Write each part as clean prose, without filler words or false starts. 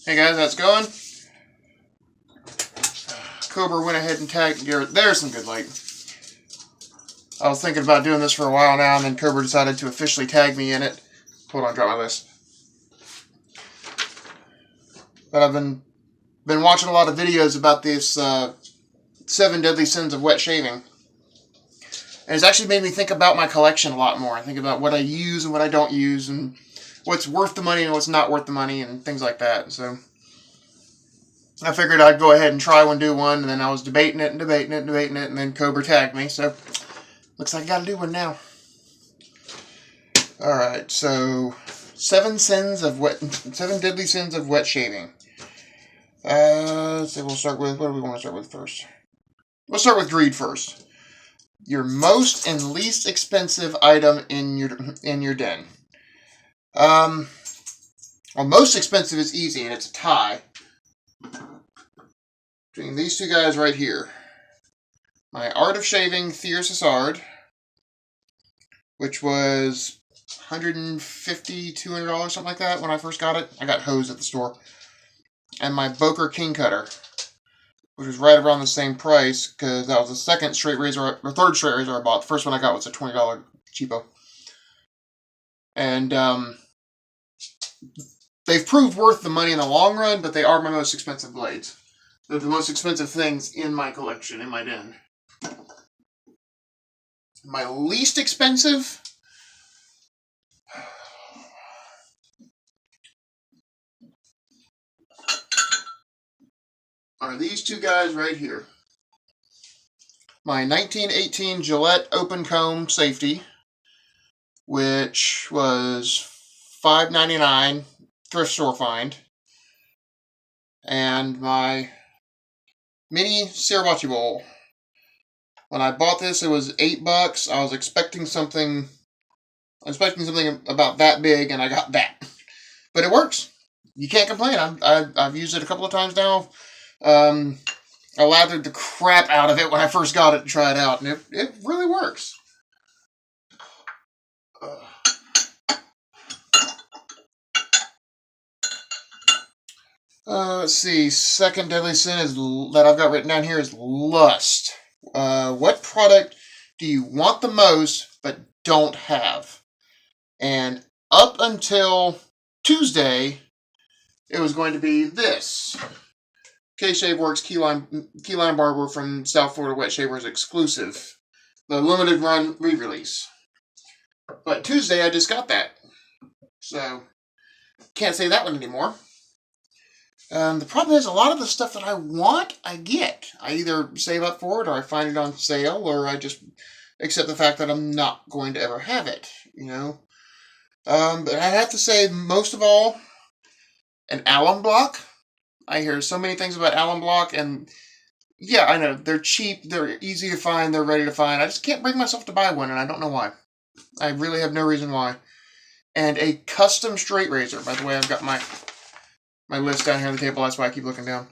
Hey guys, how's it going? Cobra went ahead and tagged Garrett. There's some good light. I was thinking about doing this for a while now, and then Cobra decided to officially tag me in it. Hold on, drop my list. But I've been watching a lot of videos about this 7 deadly sins of wet shaving. And it's actually made me think about my collection a lot more. I think about what I use and what I don't use, and what's worth the money and what's not worth the money, and things like that. So I figured I'd go ahead and try one, do one, and then I was debating it, and then Cobra tagged me, so looks like I gotta do one now. Alright, so 7 deadly sins of wet shaving. Let's see, we'll start with, what do we want to start with first? We'll start with greed first. Your most and least expensive item in your den. Well, most expensive is easy, and it's a tie between these two guys right here. My Art of Shaving Thiers-Sissard, which was $150, $200, something like that when I first got it. I got hosed at the store. And my Boker King Cutter, which was right around the same price, because that was the second straight razor, or third straight razor I bought. The first one I got was a $20 cheapo. And they've proved worth the money in the long run, but they are my most expensive blades. They're the most expensive things in my collection, in my den. My least expensive are these two guys right here. My 1918 Gillette Open Comb Safety, which was $5.99 thrift store find, and my mini Sriracha bowl. When I bought this, it was $8. I was expecting something about that big, and I got that. But it works. You can't complain. I've used it a couple of times now. I lathered the crap out of it when I first got it to try it out, and it really works. Let's see. Second deadly sin that I've got written down here is lust. What product do you want the most but don't have? And up until Tuesday, it was going to be this. K-Shave Works Key Lime Barber from South Florida Wet Shavers exclusive. The limited run re-release. But Tuesday, I just got that. So, can't say that one anymore. The problem is, a lot of the stuff that I want, I get. I either save up for it, or I find it on sale, or I just accept the fact that I'm not going to ever have it, you know. But I have to say, most of all, an alum block. I hear so many things about alum block, and yeah, I know, they're cheap, they're easy to find, they're ready to find. I just can't bring myself to buy one, and I don't know why. I really have no reason why. And a custom straight razor. By the way, I've got my list down here on the table, that's why I keep looking down.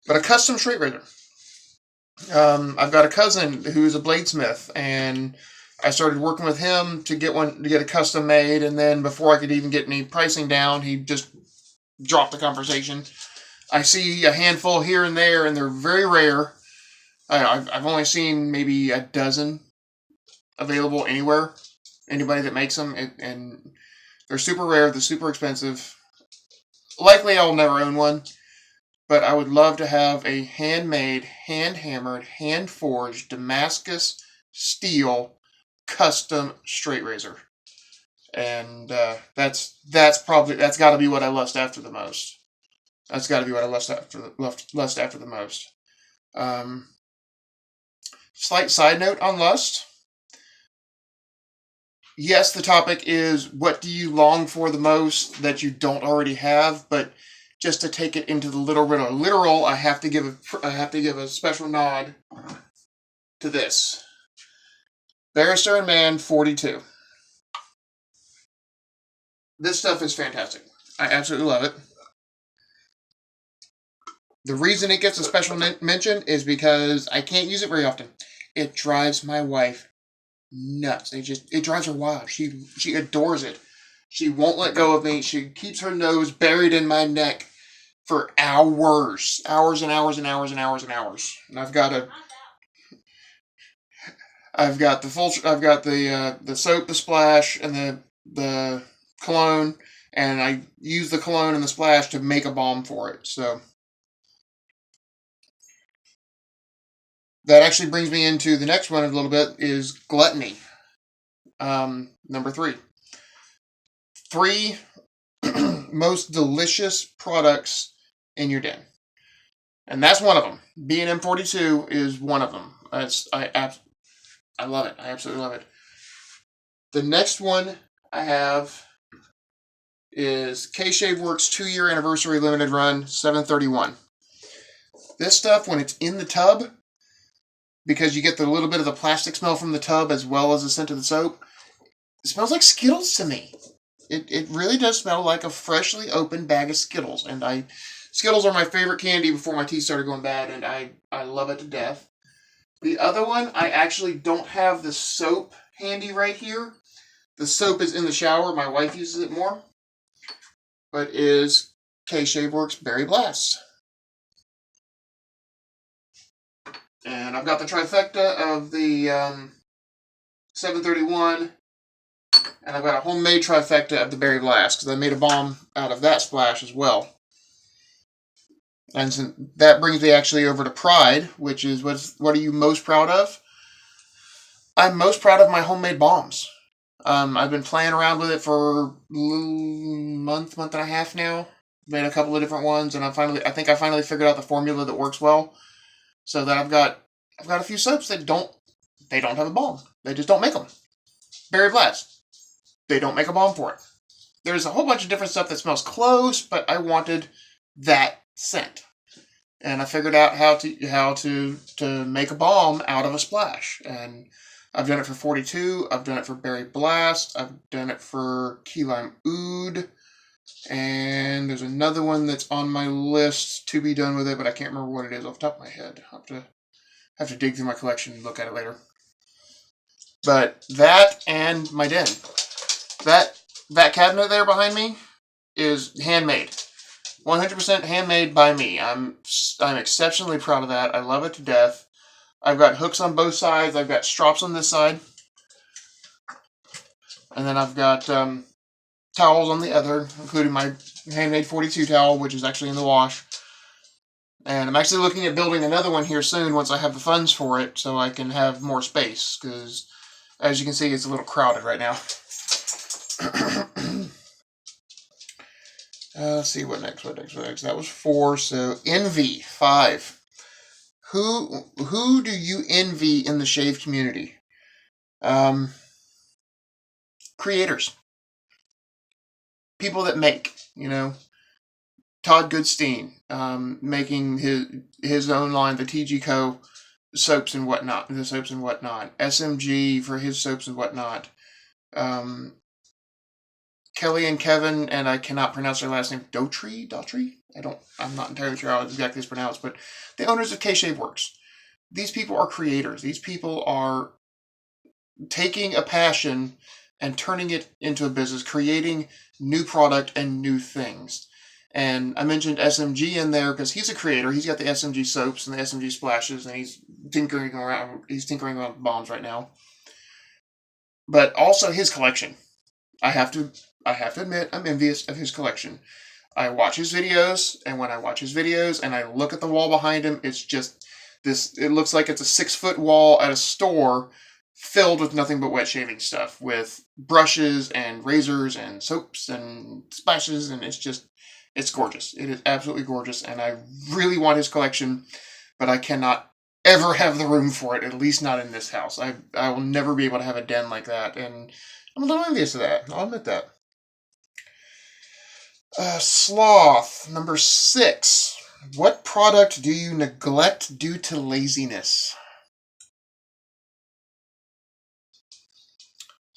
But a custom straight razor. I've got a cousin who's a bladesmith, and I started working with him to get a custom made, and then before I could even get any pricing down, he just dropped the conversation. I see a handful here and there, and they're very rare. I've only seen maybe a dozen available anywhere. Anybody that makes them, and they're super rare, they're super expensive. Likely I'll never own one, but I would love to have a handmade, hand-hammered, hand-forged Damascus steel custom straight razor. And that's got to be what I lust after the most. That's got to be what I lust after the most. Slight side note on lust. Yes, the topic is what do you long for the most that you don't already have, but just to take it into the literal, I have to give a special nod to this. Barrister and Man 42. This stuff is fantastic. I absolutely love it. The reason it gets a special mention is because I can't use it very often. It drives my wife nuts. It drives her wild. She adores it. She won't let go of me. She keeps her nose buried in my neck for hours, hours and hours and hours and hours and hours. And I've got the soap, the splash, and the cologne, and I use the cologne and the splash to make a balm for it. So that actually brings me into the next one a little bit is gluttony. Number three. Three most delicious products in your den. And that's one of them. B&M 42 is one of them. I love it. I absolutely love it. The next one I have is K-Shave Works 2-year anniversary limited run 731. This stuff, when it's in the tub, because you get the little bit of the plastic smell from the tub as well as the scent of the soap, it smells like Skittles to me. It really does smell like a freshly opened bag of Skittles. And Skittles are my favorite candy before my teeth started going bad, and I love it to death. The other one, I actually don't have the soap handy right here. The soap is in the shower. My wife uses it more. But is K-Shave Works Berry Blast. And I've got the trifecta of the 731, and I've got a homemade trifecta of the Berry Blast, because I made a balm out of that splash as well. And so that brings me actually over to Pride, which is what are you most proud of? I'm most proud of my homemade balms. I've been playing around with it for a month and a half now. Made a couple of different ones, and I think I finally figured out the formula that works well. So that I've got a few soaps that don't have a balm. They just don't make them. Berry Blast. They don't make a balm for it. There's a whole bunch of different stuff that smells close, but I wanted that scent. And I figured out how to make a balm out of a splash. And I've done it for 42, I've done it for Berry Blast, I've done it for Key Lime Oud, and there's another one that's on my list to be done with it, but I can't remember what it is off the top of my head. I'll have to dig through my collection and look at it later. But that and my den. That cabinet there behind me is handmade. 100% handmade by me. I'm exceptionally proud of that. I love it to death. I've got hooks on both sides. I've got strops on this side. And then I've got towels on the other, including my handmade 42 towel, which is actually in the wash. And I'm actually looking at building another one here soon once I have the funds for it, so I can have more space, because as you can see, it's a little crowded right now. Let's see what next. That was 4, so envy, 5. Who do you envy in the shave community? Creators. People that make, Todd Goodstein, making his own line, the TG Co. soaps and whatnot, SMG for his soaps and whatnot. Kelly and Kevin, and I cannot pronounce their last name, Daughtry? I'm not entirely sure how exactly it's pronounced, but the owners of K-Shave Works. These people are creators. These people are taking a passion and turning it into a business, creating new product and new things. And I mentioned SMG in there because he's a creator. He's got the SMG soaps and the SMG splashes, and he's tinkering around with bombs right now. But also his collection. I have to admit, I'm envious of his collection. I watch his videos, and when I watch his videos and I look at the wall behind him, it's just this. It looks like it's a 6-foot wall at a store filled with nothing but wet shaving stuff, with brushes and razors and soaps and splashes, and it's gorgeous. It is absolutely gorgeous, and I really want his collection, but I cannot ever have the room for it, at least not in this house. I will never be able to have a den like that, and I'm a little envious of that. I'll admit that. Sloth, number 6. What product do you neglect due to laziness?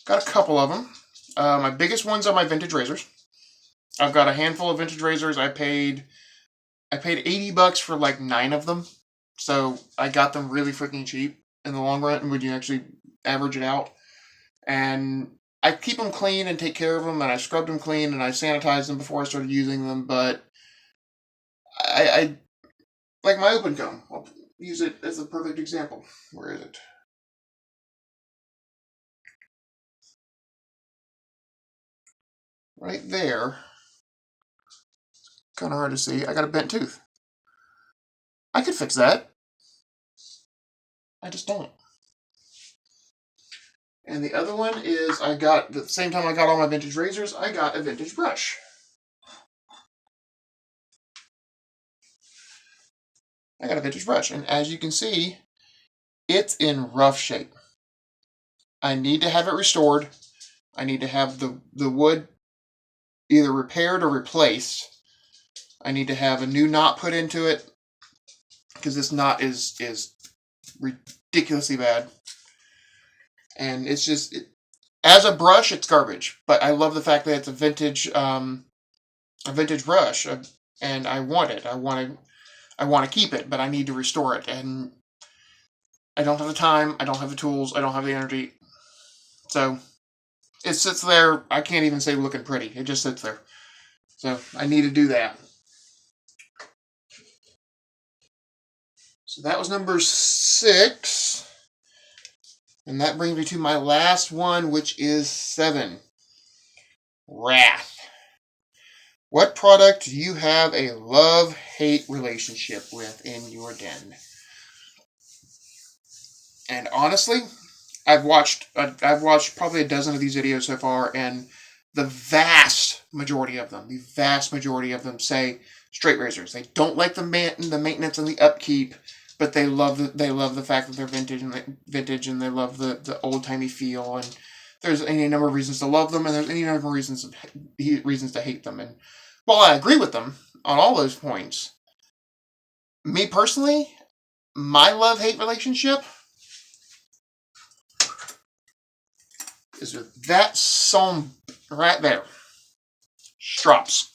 Got a couple of them. My biggest ones are my vintage razors. I've got a handful of vintage razors. I paid $80 for like 9 of them. So I got them really freaking cheap in the long run when you actually average it out. And I keep them clean and take care of them, and I scrubbed them clean and I sanitized them before I started using them, but I like my open comb. I'll use it as a perfect example. Where is it? Right there. Kind of hard to see. I got a bent tooth. I could fix that. I just don't. And the other one is I got, at the same time I got all my vintage razors, I got a vintage brush. I got a vintage brush, and as you can see, it's in rough shape. I need to have it restored. I need to have the wood either repaired or replaced. I need to have a new knot put into it because this knot is ridiculously bad. And it's just, as a brush, it's garbage. But I love the fact that it's a vintage brush, and I want it. I want to keep it, but I need to restore it, and I don't have the time. I don't have the tools. I don't have the energy. So it sits there. I can't even say looking pretty. It just sits there. So I need to do that. So that was number 6. And that brings me to my last one, which is 7. Wrath. What product do you have a love-hate relationship with in your den? And honestly, I've watched probably a dozen of these videos so far, and the vast majority of them say straight razors. They don't like the maintenance and the upkeep, but they love the fact that they're vintage and they love the old timey feel. And there's any number of reasons to love them, and there's any number of reasons to hate them. And while I agree with them on all those points, me personally, my love-hate relationship is with that song right there. Strops.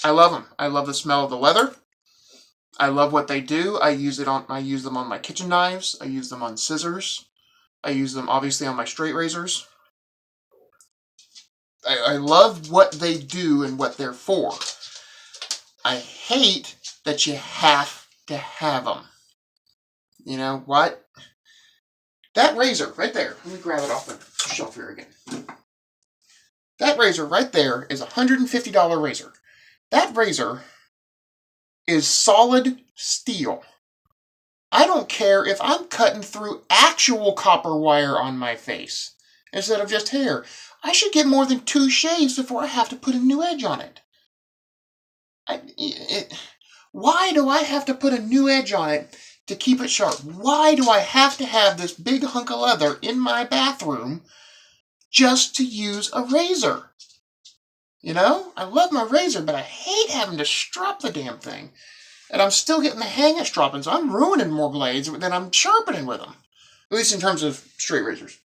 I love them. I love the smell of the leather. I love what they do. I use them on my kitchen knives. I use them on scissors. I use them obviously on my straight razors. I love what they do and what they're for. I hate that you have to have them. You know what? That razor right there, let me grab it off the shelf here again. That razor right there is a $150 razor. That razor is solid steel. I don't care if I'm cutting through actual copper wire on my face instead of just hair. I should get more than 2 shaves before I have to put a new edge on it. Why do I have to put a new edge on it to keep it sharp? Why do I have to have this big hunk of leather in my bathroom just to use a razor? You know, I love my razor, but I hate having to strop the damn thing. And I'm still getting the hang of stropping, so I'm ruining more blades than I'm sharpening with them. At least in terms of straight razors.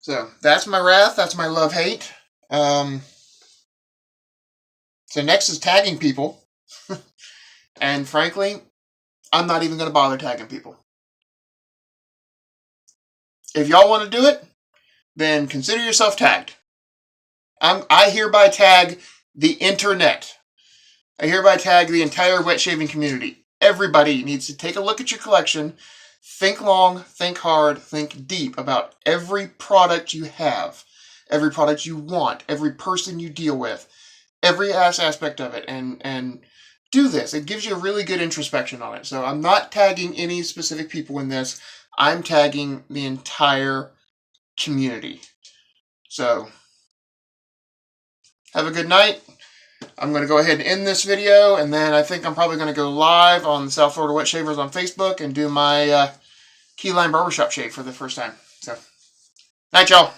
So, that's my wrath. That's my love-hate. So next is tagging people. And frankly, I'm not even going to bother tagging people. If y'all want to do it, then consider yourself tagged. I hereby tag the internet. I hereby tag the entire wet shaving community. Everybody needs to take a look at your collection, think long, think hard, think deep about every product you have, every product you want, every person you deal with, every aspect of it, and do this. It gives you a really good introspection on it. So I'm not tagging any specific people in this. I'm tagging the entire community. So, have a good night. I'm going to go ahead and end this video, and then I think I'm probably going to go live on South Florida Wet Shavers on Facebook and do my Keyline Barbershop shave for the first time. So, night, y'all.